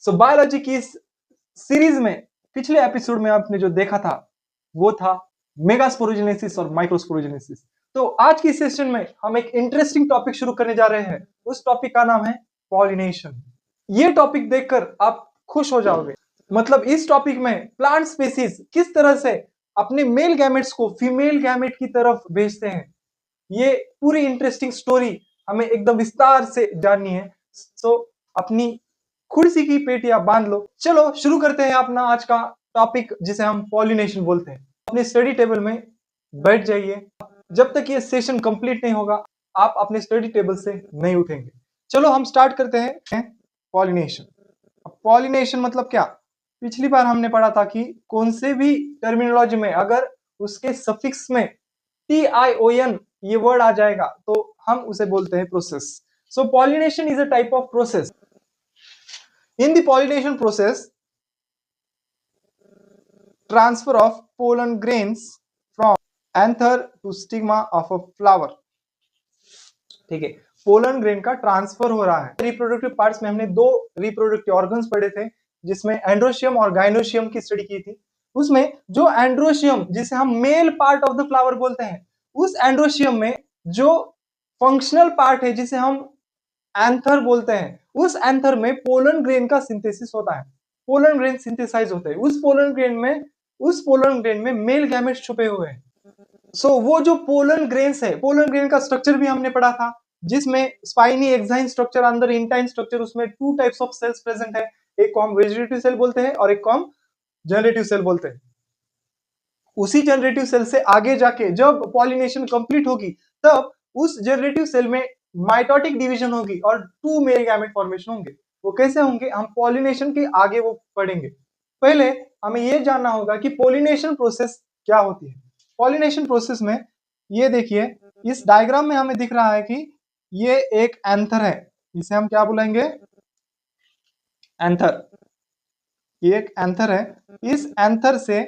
सो biology की इस series में पिछले एपिसोड में आपने जो देखा था वो था मेगास्पोरोजेनेसिस और माइक्रोस्पोरोजेनेसिस। तो आज की सेशन में हम एक इंटरेस्टिंग टॉपिक शुरू करने जा रहे हैं। उस टॉपिक का नाम है पॉलिनेशन। ये टॉपिक देखकर आप खुश हो जाओगे। मतलब इस टॉपिक में प्लांट स्पीसीज किस तरह से अपने मेल गैमेट्स को फीमेल गैमेट की तरफ भेजते हैं, ये पूरी इंटरेस्टिंग स्टोरी हमें एकदम विस्तार से जाननी है। सो अपनी कुर्सी की पेटियां बांध लो, चलो शुरू करते हैं अपना आज का टॉपिक जिसे हम पॉलिनेशन बोलते हैं। अपने स्टडी टेबल में बैठ जाइए। जब तक ये सेशन कंप्लीट नहीं होगा आप अपने स्टडी टेबल से नहीं उठेंगे। चलो हम स्टार्ट करते हैं पॉलिनेशन। पॉलिनेशन मतलब क्या? पिछली बार हमने पढ़ा था कि कौन से भी टर्मिनोलॉजी में अगर उसके सफिक्स में TION ये वर्ड आ जाएगा तो हम उसे बोलते हैं process. So pollination is a type of process. In the pollination process, transfer of pollen grains from anther to stigma of a flower। ठीक है, पोलन ग्रेन का ट्रांसफर हो रहा है। रिप्रोडक्टिव पार्ट्स में हमने दो रिप्रोडक्टिव ऑर्गन्स पढ़े थे जिसमें एंड्रोशियम और गाइनोशियम की स्टडी की थी। उसमें जो एंड्रोशियम जिसे हम male part of the flower बोलते हैं, उस एंड्रोशियम में जो फंक्शनल पार्ट है जिसे हम एंथर बोलते हैं, उस एंथर में पोलन ग्रेन का सिंथेसिस होता है। पोलन ग्रेन सिंथेसाइज होते हैं। उस पोलन ग्रेन में मेल गैमेट्स छुपे हुए हैं। सो वो जो पोलन ग्रेन्स है, पोलन ग्रेन का स्ट्रक्चर भी हमने पढ़ा था जिसमें स्पाइनी एक्साइन स्ट्रक्चर, अंदर इंटाइन स्ट्रक्चर, उसमें two types of cells present है। एक को हम वेजिटेटिव सेल बोलते हैं और एक को हम जनरेटिव सेल बोलते हैं। उसी जनरेटिव सेल से आगे जाके जब पॉलिनेशन कंप्लीट होगी तब उस जनरेटिव सेल में माइटोटिक डिवीजन होगी और टू मेल गैमेट फॉर्मेशन होंगे। वो कैसे होंगे हम पॉलिनेशन के आगे वो पढ़ेंगे। पहले हमें ये जानना होगा कि पॉलिनेशन प्रोसेस क्या होती है। पॉलिनेशन प्रोसेस में ये देखिए, इस डायग्राम में हमें दिख रहा है कि ये एक एंथर है। इसे हम क्या बुलाएंगे? एंथर। ये एक एंथर है। इस एंथर से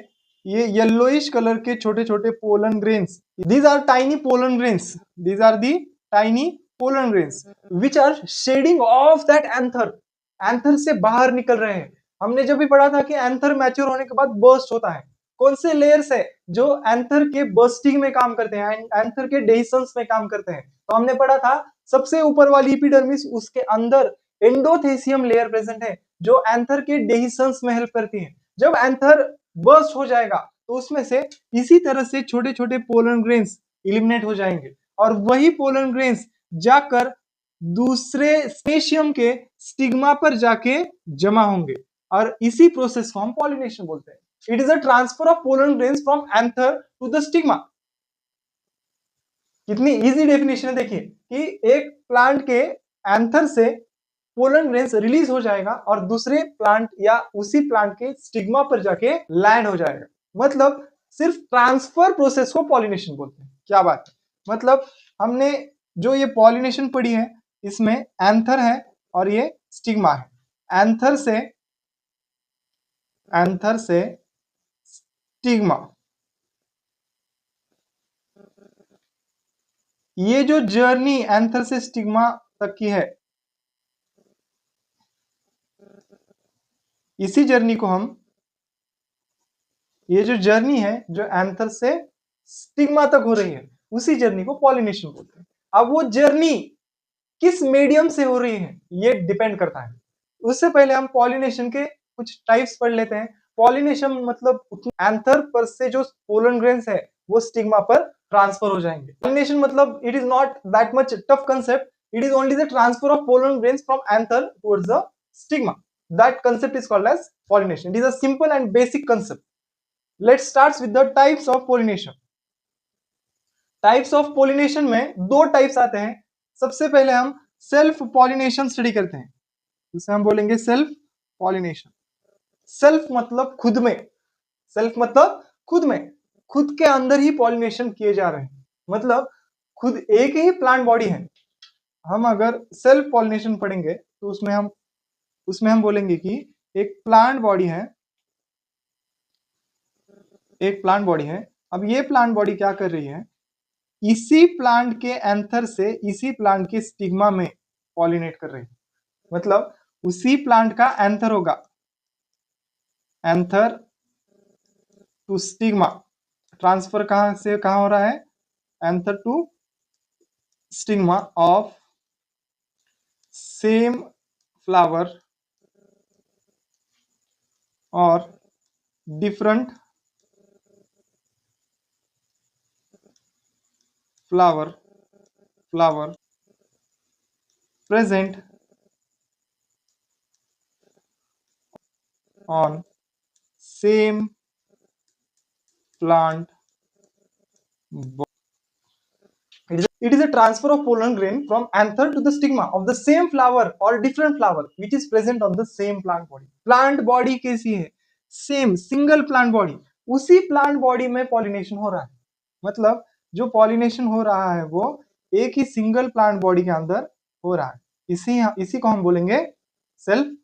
ये येलोइश कलर के छोटे छोटे pollen grains, these are tiny pollen grains, these are the tiny pollen grains which are shedding of that anther. Anther से बाहर निकल रहे हैं। हमने जब भी पढ़ा था कि एंथर मैच्योर होने के बाद बर्स्ट होता है। कौन से लेयर्स है जो एंथर के बर्स्टिंग में काम करते हैं, एंथर के डेहिसंस में काम करते हैं? तो हमने पढ़ा था सबसे ऊपर वाली एपिडर्मिस, उसके अंदर एंडोथेसियम लेयर प्रेजेंट है जो एंथर के डेहिसंस में हेल्प करती है। जब एंथर बर्स्ट हो जाएगा तो उसमें से इसी तरह से छोटे छोटे पोलन ग्रेन्स इलिमिनेट हो जाएंगे और वही पोलन ग्रेन्स जाकर दूसरे स्पेशियम के स्टिग्मा पर जाके जमा होंगे और इसी प्रोसेस को हम पॉलिनेशन बोलते हैं। It is a transfer of pollen grains from anther to the stigma. कितनी इजी डेफिनेशन है देखिए कि एक प्लांट के एंथर से पोलन ग्रेन्स रिलीज हो जाएगा और दूसरे प्लांट या उसी प्लांट के स्टिग्मा पर जाके लैंड हो जाएगा। मतलब सिर्फ ट्रांसफर प्रोसेस को पॉलिनेशन बोलते हैं। क्या बात है। मतलब हमने जो ये पॉलिनेशन पढ़ी है इसमें एंथर है और ये स्टिग्मा है। एंथर से स्टिग्मा, ये जो जर्नी एंथर से स्टिग्मा तक की है, इसी जर्नी को हम, ये जो जर्नी है जो एंथर से स्टिग्मा तक हो रही है, उसी जर्नी को पॉलिनेशन बोलते हैं। अब वो जर्नी किस मीडियम से हो रही है ये डिपेंड करता है। उससे पहले हम पॉलिनेशन के कुछ टाइप्स पढ़ लेते हैं। पॉलिनेशन मतलब एंथर पर से जो पोलन ग्रेन्स है वो स्टिग्मा पर ट्रांसफर हो जाएंगे। पॉलिनेशन मतलब it is not that much tough concept, it is only the transfer of pollen grains from anther towards the stigma. That concept is called as pollination. It is a simple and basic concept. Let's start with the types of pollination. Types of pollination में दो types आते हैं। सबसे पहले हम self pollination study करते हैं, उसे हम बोलेंगे सेल्फ पॉलिनेशन। सेल्फ मतलब खुद में, सेल्फ मतलब खुद में, खुद के अंदर ही पॉलिनेशन किए जा रहे हैं। मतलब खुद एक ही प्लांट बॉडी है। हम अगर सेल्फ पॉलिनेशन पढ़ेंगे तो उसमें हम बोलेंगे कि एक प्लांट बॉडी है, एक प्लांट बॉडी है। अब ये प्लांट बॉडी क्या कर रही है, इसी प्लांट के एंथर से इसी प्लांट के स्टिग्मा में पॉलिनेट कर रही है। मतलब उसी प्लांट का एंथर होगा, एंथर टू स्टिग्मा। ट्रांसफर कहां से कहां हो रहा है? Anther to stigma of same flower और different flower present on same plant body. It is a transfer of pollen grain from anther to the stigma of the same flower or different flower which is present on the same plant body. Plant body कैसी है? Same single plant body, उसी plant body में pollination हो रहा है। मतलब जो pollination हो रहा है वो एक ही सिंगल प्लांट बॉडी के अंदर हो रहा है। इसी को हम बोलेंगे self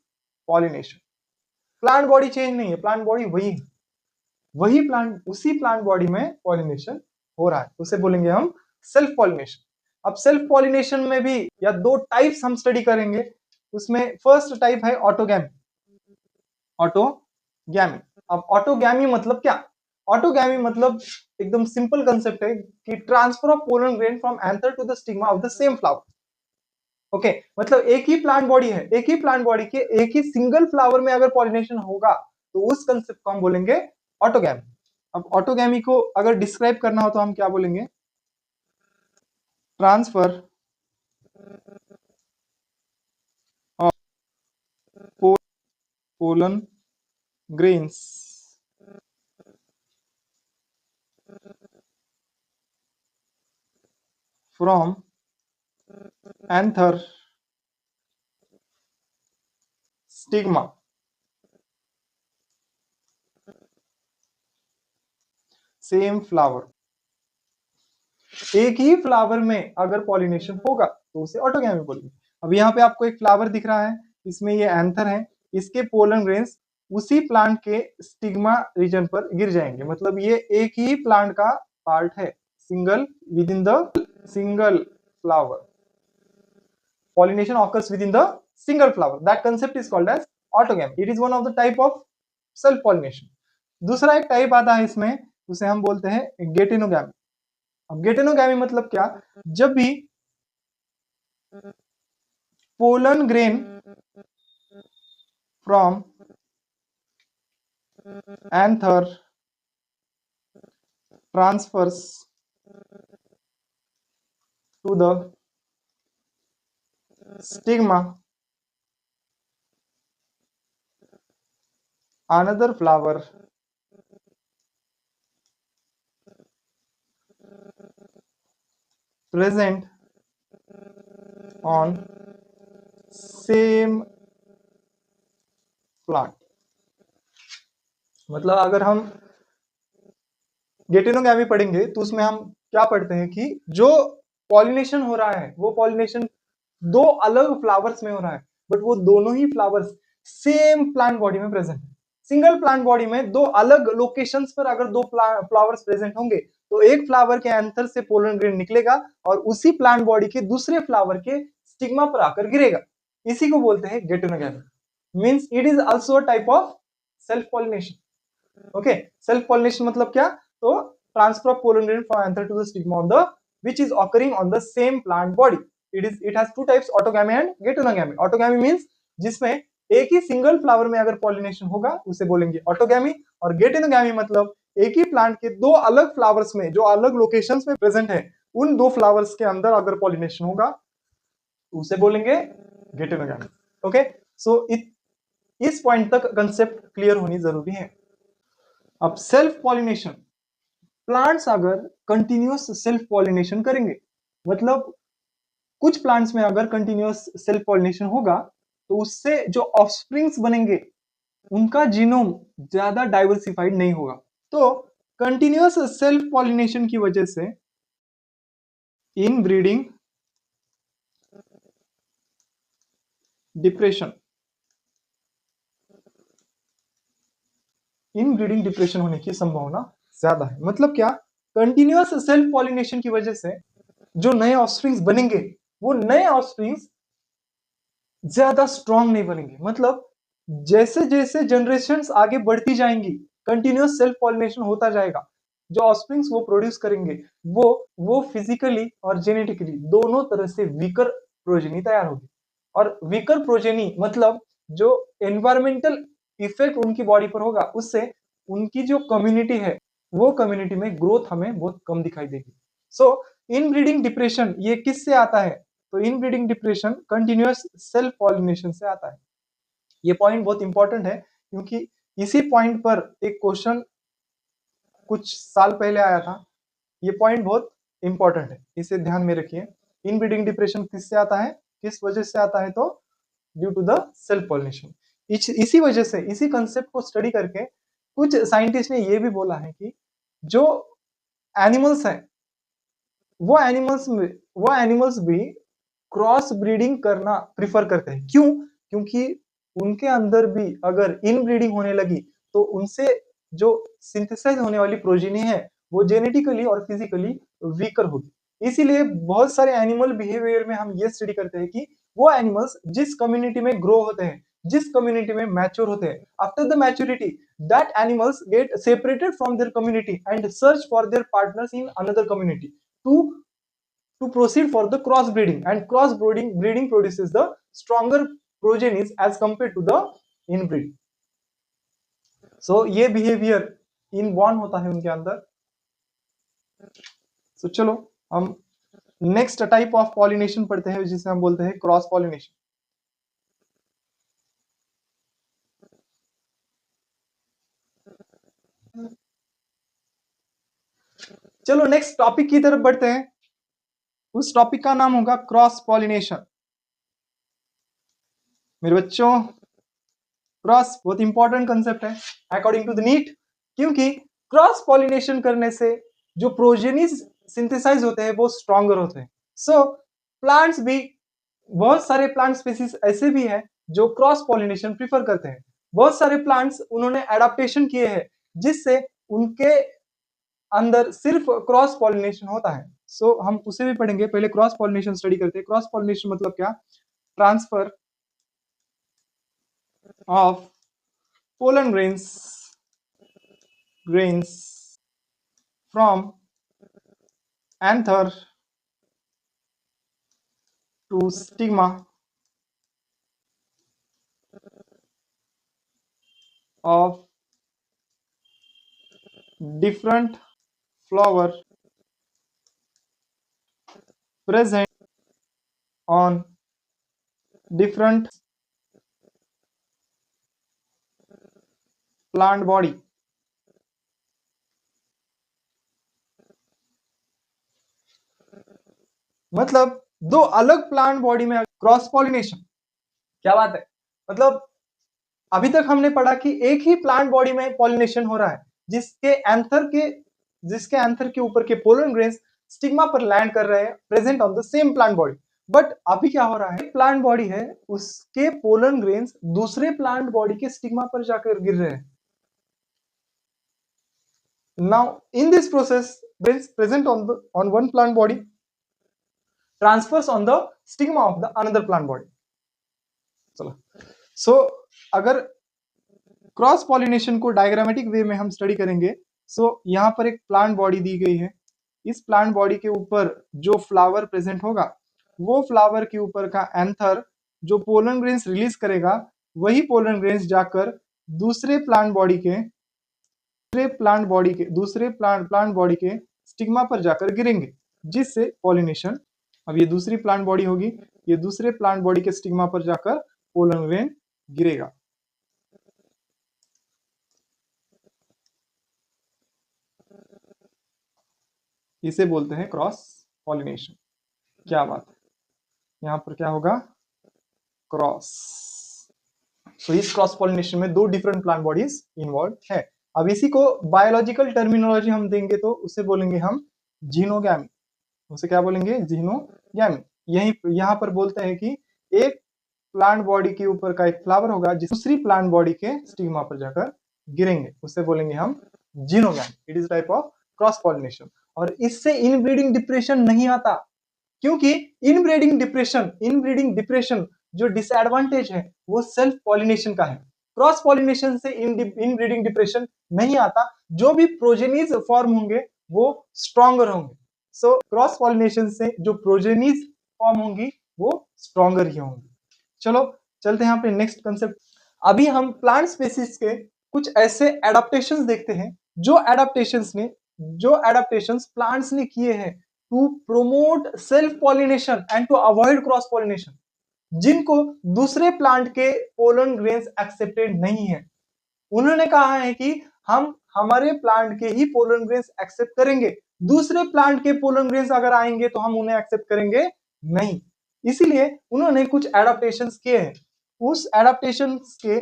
pollination. Plant body change नहीं है, प्लांट बॉडी वही है, वही प्लांट, उसी प्लांट बॉडी में पॉलिनेशन हो रहा है, उसे बोलेंगे हम सेल्फ पॉलिनेशन। अब सेल्फ पॉलिनेशन में भी या दो टाइप्स हम स्टडी करेंगे। उसमें फर्स्ट टाइप है ऑटोगैमी। ऑटोगैमी, अब ऑटोगैमी मतलब क्या? ऑटोगैमी मतलब एकदम सिंपल कंसेप्ट है कि transfer of pollen grain from anther to the stigma of the same flower. Okay, मतलब एक ही प्लांट बॉडी है, एक ही प्लांट बॉडी के एक ही सिंगल फ्लावर में अगर पॉलिनेशन होगा तो उस कंसेप्ट को हम बोलेंगे ऑटोगैमी। अब ऑटोगैमी को अगर डिस्क्राइब करना हो तो हम क्या बोलेंगे? Transfer of pollen grains from anther stigma same flower. एक ही फ्लावर में अगर पॉलिनेशन होगा तो उसे ऑटोगैमी बोलेंगे। अब यहाँ पे आपको एक फ्लावर दिख रहा है, इसमें ये एंथर है, इसके पोलन ग्रेन्स उसी प्लांट के स्टिग्मा रीजन पर गिर जाएंगे। मतलब ये एक ही प्लांट का पार्ट है, single with in the single flower. Pollination occurs within the single flower. That concept is called as autogamy. It is one of the type of self pollination. दूसरा एक टाइप आता है इसमें, उसे हम बोलते हैं गेटेनोगैमी। अब गेटेनोगैमी मतलब क्या? जब भी pollen grain from anther transfers to the stigma another flower present on same plant। मतलब अगर हम गेटेनोगैमी पढ़ेंगे तो उसमें हम क्या पढ़ते हैं कि जो पॉलिनेशन हो रहा है वो पॉलिनेशन दो अलग फ्लावर्स में हो रहा है, बट वो दोनों ही फ्लावर्स सेम प्लांट बॉडी में प्रेजेंट है। सिंगल प्लांट बॉडी में दो अलग लोकेशंस पर अगर दो फ्लावर्स प्रेजेंट होंगे तो एक फ्लावर के एंथर से पोलन ग्रेन निकलेगा और उसी प्लांट बॉडी के दूसरे फ्लावर के स्टिग्मा पर आकर गिरेगा। इसी को बोलते हैं geitonogamy. Means it is also a type of self pollination. Okay, self pollination मतलब क्या? तो transfer of pollen grain from anther to the stigma on the which is occurring on the same plant body. It has two types, autogamy and getonogamy. Autogamy means जिसमें एक ही single flower में अगर pollination होगा उसे बोलेंगे autogamy, और गेटेनोगैमी मतलब एक ही प्लांट के दो अलग फ्लावर्स में जो अलग लोकेशंस में प्रेजेंट है उन दो फ्लावर्स के अंदर अगर पॉलिनेशन होगा उसे बोलेंगे गेटेनोगैमी। ओके, सो इस पॉइंट तक कंसेप्ट क्लियर होनी जरूरी है। अब सेल्फ पॉलिनेशन, प्लांट्स अगर कंटिन्यूअस सेल्फ पॉलिनेशन करेंगे, मतलब कुछ प्लांट्स में अगर कंटिन्यूअस सेल्फ पॉलिनेशन होगा तो उससे जो ऑफस्प्रिंग्स बनेंगे उनका जीनोम ज्यादा डाइवर्सिफाइड नहीं होगा। तो कंटिन्यूअस सेल्फ पॉलिनेशन की वजह से इन ब्रीडिंग डिप्रेशन होने की संभावना ज्यादा है। मतलब क्या? कंटिन्यूअस सेल्फ पॉलिनेशन की वजह से जो नए ऑफस्प्रिंग्स बनेंगे वो नए ऑफस्प्रिंग्स ज्यादा स्ट्रांग नहीं बनेंगे। मतलब जैसे जैसे जनरेशन्स आगे बढ़ती जाएंगी, कंटिन्यूअस सेल्फ पॉलिनेशन होता जाएगा, जो ऑफस्प्रिंग्स वो प्रोड्यूस करेंगे वो फिजिकली और जेनेटिकली दोनों तरह से वीकर प्रोजेनी तैयार होगी। और वीकर प्रोजेनी मतलब जो एनवायरमेंटल इफेक्ट उनकी बॉडी पर होगा, उससे उनकी जो कम्युनिटी है वो कम्युनिटी में ग्रोथ हमें बहुत कम दिखाई देगी। सो इनब्रीडिंग डिप्रेशन ये किससे आता है? तो inbreeding depression continuous self pollination से आता है। ये पॉइंट बहुत इंपॉर्टेंट है, क्योंकि इसी पॉइंट पर एक क्वेश्चन कुछ साल पहले आया था। ये पॉइंट बहुत इंपॉर्टेंट है, इसे ध्यान में रखिए। इनब्रीडिंग डिप्रेशन किससे आता है, किस वजह से आता है? तो due to the self pollination. इसी वजह से, इसी कंसेप्ट को स्टडी करके कुछ साइंटिस्ट ने ये भी बोला है कि जो एनिमल्स हैं वो एनिमल्स भी क्रॉस ब्रीडिंग करना प्रिफर करते हैं। क्यों? क्योंकि उनके अंदर भी अगर इन ब्रीडिंग होने लगी तो उनसे जो सिंथेसाइज होने वाली प्रोजीनी है वो जेनेटिकली और फिजिकली वीकर होगी। इसीलिए बहुत सारे एनिमल बिहेवियर में हम ये स्टडी करते हैं कि वो एनिमल्स जिस कम्युनिटी में ग्रो होते हैं, जिस कम्युनिटी में मैच्योर होते हैं, after the maturity that animals get separated from their community and search for their partners in another community to proceed for the cross breeding, and cross breeding produces the stronger progenies as compared to the inbreed. So ये behavior inborn होता है उनके अंदर। so चलो हम next type of pollination पढ़ते हैं, जिसे हम बोलते हैं क्रॉस पॉलिनेशन। चलो नेक्स्ट टॉपिक की तरफ बढ़ते हैं। उस टॉपिक का नाम होगा क्रॉस पॉलिनेशन। मेरे बच्चों, क्रॉस बहुत इंपॉर्टेंट कंसेप्ट है अकॉर्डिंग टू द नीट, क्योंकि क्रॉस पॉलिनेशन करने से जो प्रोजेनिस सिंथेसाइज होते हैं वो स्ट्रॉन्गर होते हैं। सो प्लांट्स भी, बहुत सारे प्लांट स्पीसीज ऐसे भी हैं जो क्रॉस पॉलिनेशन प्रीफर करते हैं। बहुत सारे प्लांट्स उन्होंने एडाप्टेशन किए हैं जिससे उनके अंदर सिर्फ क्रॉस पॉलिनेशन होता है। सो हम उसे भी पढ़ेंगे, पहले क्रॉस पॉलिनेशन स्टडी करते हैं। क्रॉस पॉलिनेशन मतलब क्या? Transfer of pollen grains from anther to stigma of different flower present on different plant body। मतलब दो अलग प्लांट बॉडी में क्रॉस पॉलिनेशन, क्या बात है। मतलब अभी तक हमने पढ़ा कि एक ही प्लांट बॉडी में पॉलिनेशन हो रहा है, जिसके एंथर के ऊपर के पोलन ग्रेन्स स्टिग्मा पर लैंड कर रहे हैं, present on the same plant body. But अभी क्या हो रहा है, प्लांट बॉडी है उसके पोलन ग्रेन्स दूसरे प्लांट बॉडी के स्टिग्मा पर जाकर गिर रहे हैं। Now, in this process, grains present on one plant body transfers on the stigma of the another plant body। चलो, so अगर क्रॉस पॉलिनेशन को डायग्रामेटिक वे में हम स्टडी करेंगे, सो यहाँ पर एक प्लांट बॉडी दी गई है। इस प्लांट बॉडी के ऊपर जो फ्लावर प्रेजेंट होगा, वो फ्लावर के ऊपर का एंथर जो पोलन ग्रेन्स रिलीज करेगा, वही पोलन ग्रेन्स जाकर दूसरे प्लांट बॉडी के स्टिग्मा पर जाकर गिरेंगे, जिससे पॉलिनेशन, अब ये दूसरी प्लांट बॉडी होगी, ये दूसरे प्लांट बॉडी के स्टिग्मा पर जाकर पोलन ग्रेन गिरेगा। इसे बोलते हैं क्रॉस पॉलिनेशन। क्या बात है, यहां पर क्या होगा? क्रॉस। सो इस क्रॉस पॉलिनेशन में दो डिफरेंट प्लांट बॉडीज इन्वॉल्व है। अब इसी को बायोलॉजिकल टर्मिनोलॉजी हम देंगे तो उसे बोलेंगे हम जीनोगैमी। उसे क्या बोलेंगे? जीनोगैमी। यहाँ पर बोलते हैं कि एक प्लांट बॉडी के ऊपर का एक फ्लावर होगा जिस दूसरी प्लांट बॉडी के स्टिग्मा पर जाकर गिरेंगे, उसे बोलेंगे हम xenogamy. It is type of cross pollination. और इससे इनब्रीडिंग डिप्रेशन नहीं आता, क्योंकि इनब्रीडिंग डिप्रेशन जो डिसएडवांटेज है वो सेल्फ पॉलिनेशन का है। क्रॉस पॉलिनेशन से इनब्रीडिंग डिप्रेशन नहीं आता, जो भी प्रोजेनीज फॉर्म होंगे वो स्ट्रॉन्गर होंगे। सो क्रॉस पॉलिनेशन से जो प्रोजेनीज फॉर्म होंगी वो स्ट्रॉन्गर ही होंगी। चलो चलते हैं यहाँ पे नेक्स्ट कंसेप्ट। अभी हम प्लांट स्पीसीज के कुछ ऐसे एडाप्टेशंस देखते हैं जो एडाप्टेशंस प्लांट्स ने किए हैं to promote self pollination and to avoid cross pollination, जिनको दूसरे प्लांट के पोलन ग्रेन्स एक्सेप्टेड नहीं है। उन्होंने कहा है कि हम हमारे प्लांट के ही पोलन ग्रेन्स एक्सेप्ट करेंगे, दूसरे प्लांट के पोलन ग्रेन्स अगर आएंगे तो हम उन्हें एक्सेप्ट करेंगे नहीं। इसीलिए उन्होंने कुछ एडाप्टेशंस किए हैं। उस एडाप्टेशंस के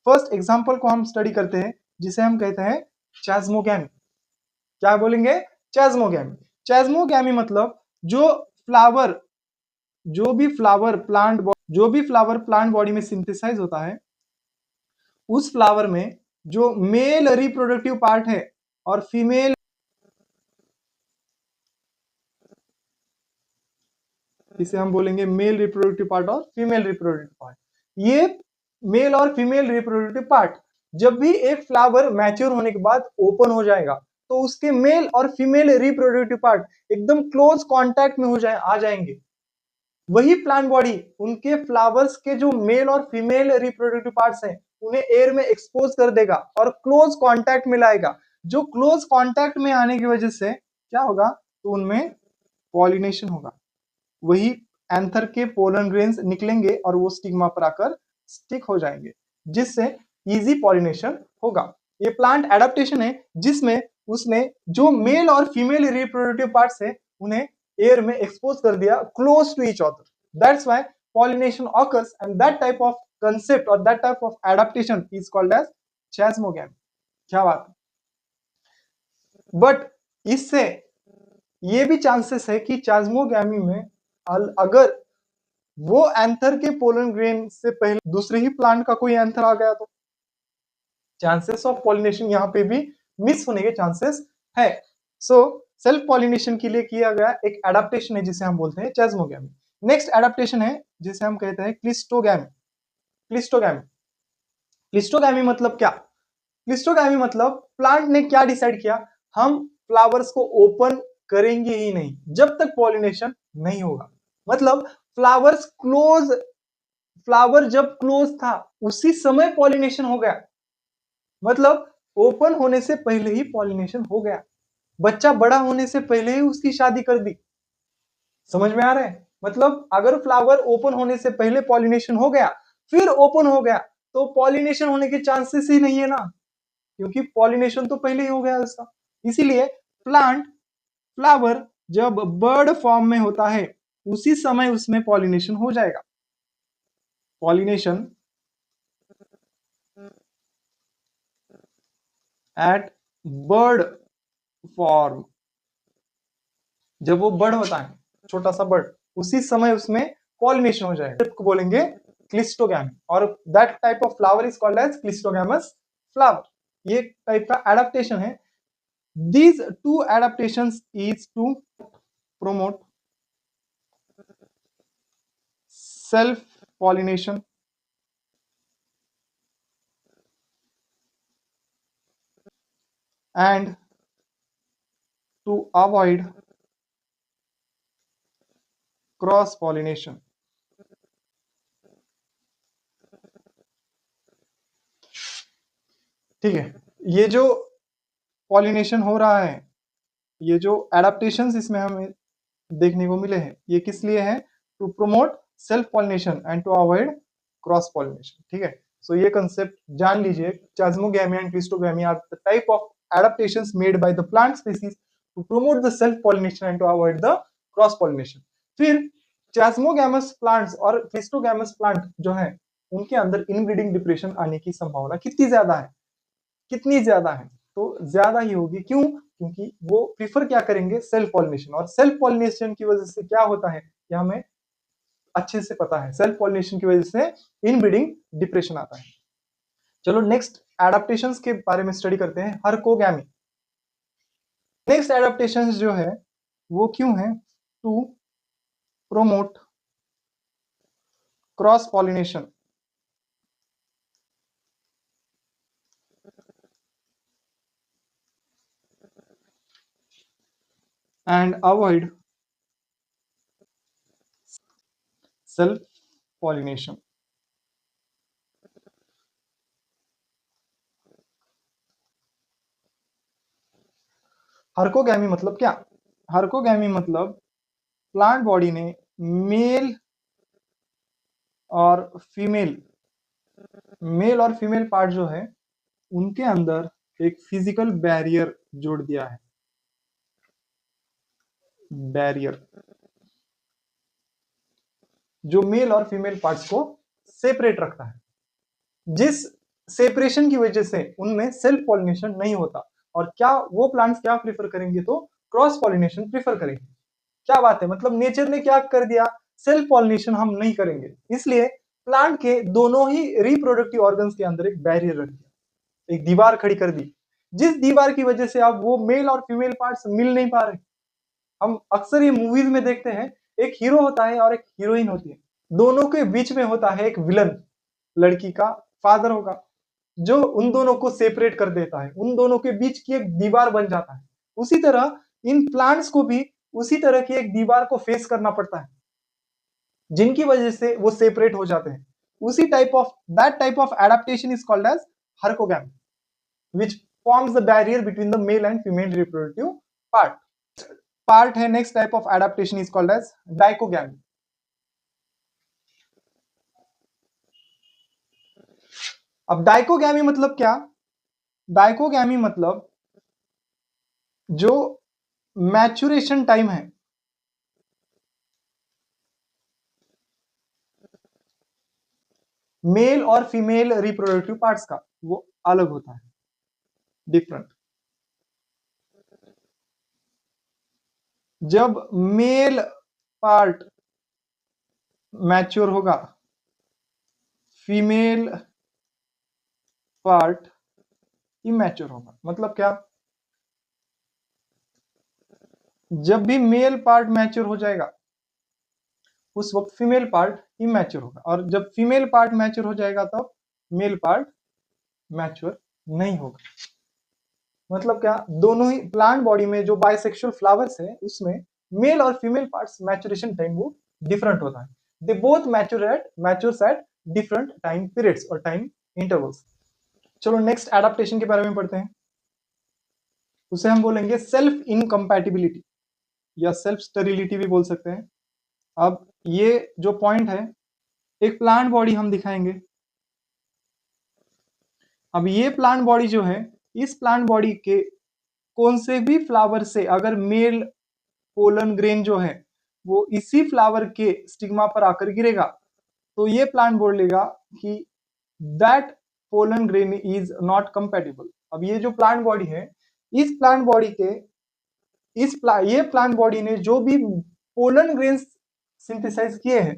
फर्स्ट एग्जांपल को हम स्टडी करते हैं, जिसे हम कहते हैं चास्मोगैमी। क्या बोलेंगे? चास्मोगैमी। चास्मोगैमी मतलब जो भी फ्लावर प्लांट बॉडी में सिंथेसाइज होता है, उस फ्लावर में जो मेल रिप्रोडक्टिव पार्ट है और फीमेल, इसे हम बोलेंगे मेल रिप्रोडक्टिव पार्ट और फीमेल रिप्रोडक्टिव पार्ट। ये मेल और फीमेल रिप्रोडक्टिव पार्ट जब भी एक फ्लावर मैच्योर होने के बाद ओपन हो जाएगा तो उसके मेल और फीमेल रिप्रोडक्टिव पार्ट एकदम क्लोज कांटेक्ट में आ जाएंगे। वही प्लांट बॉडी उनके फ्लावर्स के जो मेल और फीमेल रिप्रोडक्टिव पार्ट्स हैं उन्हें एयर में एक्सपोज कर देगा और क्लोज कांटेक्ट में लाएगा। जो क्लोज कांटेक्ट में आने की वजह से क्या होगा, तो उनमें पॉलिनेशन होगा। वही एंथर के पोलन ग्रेन्स निकलेंगे और वो स्टिग्मा पर आकर स्टिक हो जाएंगे, जिससे इजी पॉलिनेशन होगा। ये प्लांट एडाप्टेशन है जिसमें उसने जो मेल और फीमेल रिप्रोडक्टिव पार्ट्स है उन्हें एयर में एक्सपोज कर दिया close to each other. That's why pollination occurs and that type of concept और that type of adaptation is called as chasmogamy. क्या बात है? बट इससे ये भी चांसेस है कि चास्मोगैमी में अगर वो एंथर के पोलन ग्रेन से पहले दूसरे ही प्लांट का कोई एंथर आ गया तो चांसेस ऑफ पॉलिनेशन यहाँ पे भी मिस होने के चांसेस है। सो सेल्फ पॉलिनेशन के लिए किया गया एक एडाप्टेशन है जिसे हम बोलते हैं चास्मोगैमी। नेक्स्ट एडाप्टेशन है जिसे हम कहते हैं क्लिस्टोगैमी। क्लिस्टोगैमी क्लिस्टोगैमी मतलब क्या? क्लिस्टोगैमी मतलब प्लांट ने क्या डिसाइड किया, हम फ्लावर्स को ओपन करेंगे ही नहीं जब तक पॉलिनेशन नहीं होगा। मतलब फ्लावर जब क्लोज था उसी समय पॉलिनेशन हो गया, मतलब ओपन होने से पहले ही पॉलिनेशन हो गया। बच्चा बड़ा होने से पहले ही उसकी शादी कर दी। समझ में आ रहा है? मतलब अगर फ्लावर ओपन होने से पहले पॉलिनेशन हो गया फिर ओपन हो गया तो पॉलिनेशन होने के चांसेस ही नहीं है ना, क्योंकि पॉलिनेशन तो पहले ही हो गया उसका। इसीलिए फ्लावर जब बर्ड फॉर्म में होता है उसी समय उसमें पॉलिनेशन हो जाएगा। पॉलिनेशन एट बर्ड फॉर्म, जब वो बर्ड होता है छोटा सा बर्ड, उसी समय उसमें पॉलिनेशन हो जाएगा, को बोलेंगे क्लिस्टोगैमी। और that type of flower is called as cleistogamous flower. ये टाइप का एडाप्टेशन है। These two adaptations is to promote self pollination and to avoid cross pollination। ठीक है, ये जो पॉलिनेशन हो रहा है, ये जो एडाप्टेशंस इसमें हमें देखने को मिले हैं, ये किस लिए है? To promote self pollination and to avoid cross pollination. ठीक है, सो ये कंसेप्ट जान लीजिए। Chasmogamy and cleistogamy are the type of adaptations made by the plant species to promote the self pollination and to avoid the cross pollination. फिर chasmogamous plants और cleistogamous plant जो है उनके अंदर इनब्रीडिंग डिप्रेशन आने की संभावना कितनी ज्यादा है? कितनी ज्यादा है? तो ज्यादा ही होगी। क्यों? क्योंकि वो प्रीफर क्या करेंगे? Self pollination. और सेल्फ पॉलिनेशन की वजह से क्या होता है ये हमें अच्छे से पता है। सेल्फ पॉलिनेशन की वजह से इनब्रीडिंग डिप्रेशन आता है। चलो नेक्स्ट एडाप्टेशंस के बारे में स्टडी करते हैं। हर्कोगैमी। नेक्स्ट एडाप्टेशंस जो है वो क्यों है? To promote cross pollination and avoid self pollination. Herkogamy मतलब क्या? हर्कोगैमी मतलब प्लांट बॉडी ने मेल और फीमेल पार्ट जो है उनके अंदर एक फिजिकल बैरियर जोड़ दिया है। बैरियर जो मेल और फीमेल पार्ट्स को सेपरेट रखता है, जिस सेपरेशन की वजह से उनमें सेल्फ पॉलिनेशन नहीं होता। और क्या वो प्लांट्स क्या प्रीफर करेंगे? तो क्रॉस पॉलिनेशन प्रीफर करेंगे। क्या बात है, मतलब नेचर ने क्या कर दिया, सेल्फ पॉलिनेशन हम नहीं करेंगे, इसलिए प्लांट के दोनों ही रिप्रोडक्टिव ऑर्गन्स के अंदर एक बैरियर रख दिया, एक दीवार खड़ी कर दी, जिस दीवार की वजह से अब वो मेल और फीमेल पार्ट्स मिल नहीं पा रहे। हम अक्सर ये मूवीज में देखते हैं, एक हीरो होता है और एक हीरोइन होती है, दोनों के बीच में होता है एक विलन, लड़की का फादर होगा, जो उन दोनों को सेपरेट कर देता है, उन दोनों के बीच की एक दीवार बन जाता है। उसी तरह इन प्लांट्स को भी उसी तरह की एक दीवार को फेस करना पड़ता है, जिनकी वजह से वो सेपरेट हो जाते हैं। उसी that type of adaptation is called as herkogamy, which forms the barrier between the male and female reproductive part है next type of adaptation is called as dichogamy. अब डाइकोगैमी मतलब क्या? डाइकोगैमी मतलब जो मैच्योरेशन टाइम है mail और female reproductive parts का, वो अलग होता है, डिफरेंट। जब मेल पार्ट मैच्योर होगा, फीमेल पार्ट इमैच्योर होगा। मतलब क्या? जब भी मेल पार्ट मैच्योर हो जाएगा उस वक्त फीमेल पार्ट इमैच्योर होगा, और जब फीमेल पार्ट मैच्योर हो जाएगा तब मेल पार्ट मैच्योर नहीं होगा। मतलब क्या? दोनों ही प्लांट बॉडी में जो बाइसेक्सुअल फ्लावर्स है उसमें मेल और फीमेल पार्ट्स मैच्योरेशन टाइम वो डिफरेंट होता है। They both matures at different time periods और टाइम इंटरवल्स। चलो नेक्स्ट एडाप्टेशन के बारे में पढ़ते हैं। उसे हम बोलेंगे सेल्फ इनकम्पैटिबिलिटी या सेल्फ स्टेरिलिटी भी बोल सकते हैं। अब ये जो पॉइंट है, एक प्लांट बॉडी हम दिखाएंगे। अब ये प्लांट बॉडी जो है, इस प्लांट बॉडी के कौन से भी फ्लावर से अगर मेल पोलन ग्रेन जो है वो इसी फ्लावर के स्टिग्मा पर आकर गिरेगा तो ये प्लांट बोलेगा कि that pollen grain is not compatible. अब ये जो प्लांट बॉडी है, इस प्लांट बॉडी के ये प्लांट बॉडी ने जो भी पोलन ग्रेन्स सिंथेसाइज किए हैं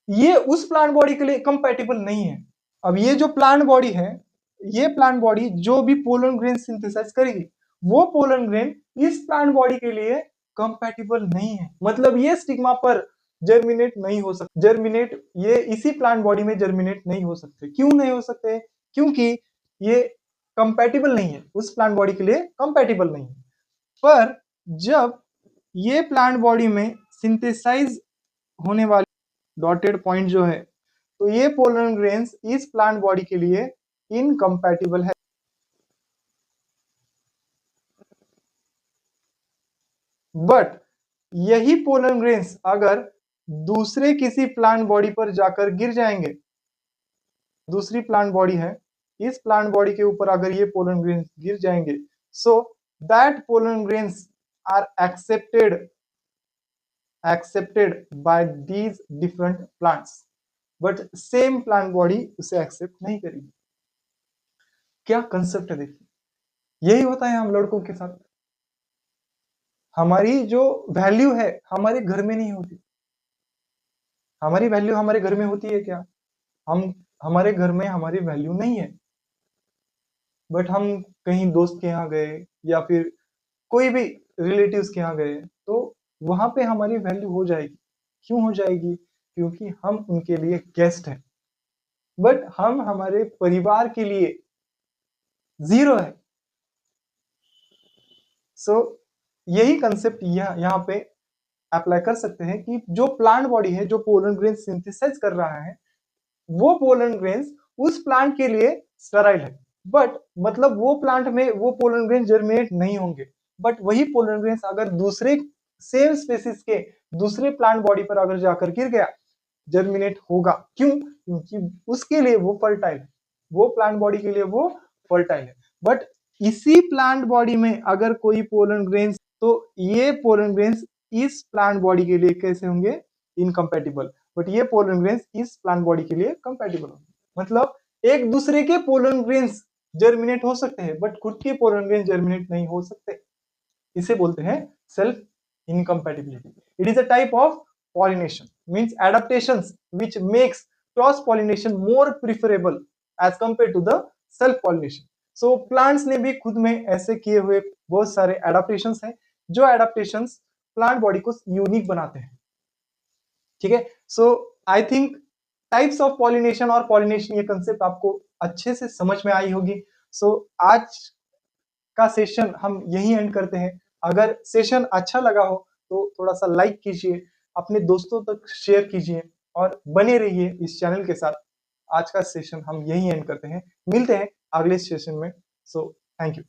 ये उस प्लांट बॉडी के लिए कंपैटिबल नहीं है। अब ये जो प्लांट बॉडी है, ये प्लांट बॉडी जो भी पोलन ग्रेन सिंथेसाइज करेगी वो पोलन ग्रेन इस प्लांट बॉडी के लिए कंपैटिबल नहीं है। मतलब ये स्टिग्मा पर जर्मिनेट नहीं हो सकते, ये इसी प्लांट बॉडी में जर्मिनेट नहीं हो सकते। क्यों नहीं हो सकते? क्योंकि ये कंपैटिबल नहीं है, उस प्लांट बॉडी के लिए कंपैटिबल नहीं है। पर जब ये प्लांट बॉडी में सिंथेसाइज होने वाली डॉटेड पॉइंट जो है, तो ये पोलन ग्रेन्स इस प्लांट बॉडी के लिए इनकम्पैटिबल है। बट यही पोलन ग्रेन्स अगर दूसरे किसी प्लांट बॉडी पर जाकर गिर जाएंगे, दूसरी प्लांट बॉडी है, इस प्लांट बॉडी के ऊपर अगर ये पोलन ग्रेन्स गिर जाएंगे, so that pollen grains are accepted by these different plants, but same plant body उसे एक्सेप्ट नहीं करेगी। क्या कंसेप्ट है देखिए, यही होता है हम लड़कों के साथ। हमारी जो वैल्यू है हमारे घर में नहीं होती। हमारी वैल्यू हमारे घर में होती है क्या? हमारे घर में हमारी वैल्यू नहीं है, बट हम कहीं दोस्त के यहाँ गए या फिर कोई भी रिलेटिव्स के यहाँ गए तो वहां पे हमारी वैल्यू हो जाएगी। क्यों हो जाएगी? क्योंकि हम उनके लिए गेस्ट हैं, बट हम हमारे परिवार के लिए जीरो है। सो यही कंसेप्ट यहाँ पे अप्लाई कर सकते हैं कि जो प्लांट बॉडी है जो पोलन ग्रेन सिंथेसाइज कर रहा है, वो पोलन ग्रेन्स उस प्लांट के लिए स्टेराइल है, बट मतलब वो प्लांट में वो पोलन ग्रेन जर्मिनेट नहीं होंगे, बट वही पोलन ग्रेन्स अगर दूसरे सेम स्पेसिस के दूसरे प्लांट बॉडी पर अगर जाकर गिर गया, जर्मिनेट होगा। क्यों? क्योंकि उसके लिए वो फर्टाइल है, वो प्लांट बॉडी के लिए वो फर्टाइल है। बट इसी प्लांट बॉडी में अगर कोई पोलन ग्रेन्स, तो ये पोलन ग्रेन्स इस प्लांट बॉडी के लिए कैसे होंगे? इनकम्पैटिबल। बट ये पोलन ग्रेन्स इस प्लांट बॉडी के लिए कंपैटिबल होंगे। मतलब एक दूसरे के पोलन ग्रेन्स जर्मिनेट हो सकते हैं, बट खुद के पोलन ग्रेन जर्मिनेट नहीं हो सकते। इसे बोलते हैं self incompatibility. It is a type of pollination, means adaptations which makes cross pollination more preferable as compared to the self pollination. So plants ने भी खुद में ऐसे किए हुए बहुत सारे adaptations हैं, जो adaptations plant body को यूनिक बनाते हैं। ठीक है, so I think types of pollination और पॉलिनेशन ये कंसेप्ट आपको अच्छे से समझ में आई होगी। सो आज का सेशन हम यही एंड करते हैं। अगर सेशन अच्छा लगा हो तो थोड़ा सा लाइक कीजिए, अपने दोस्तों तक शेयर कीजिए और बने रहिए इस चैनल के साथ। आज का सेशन हम यही एंड करते हैं, मिलते हैं अगले सेशन में। So thank you.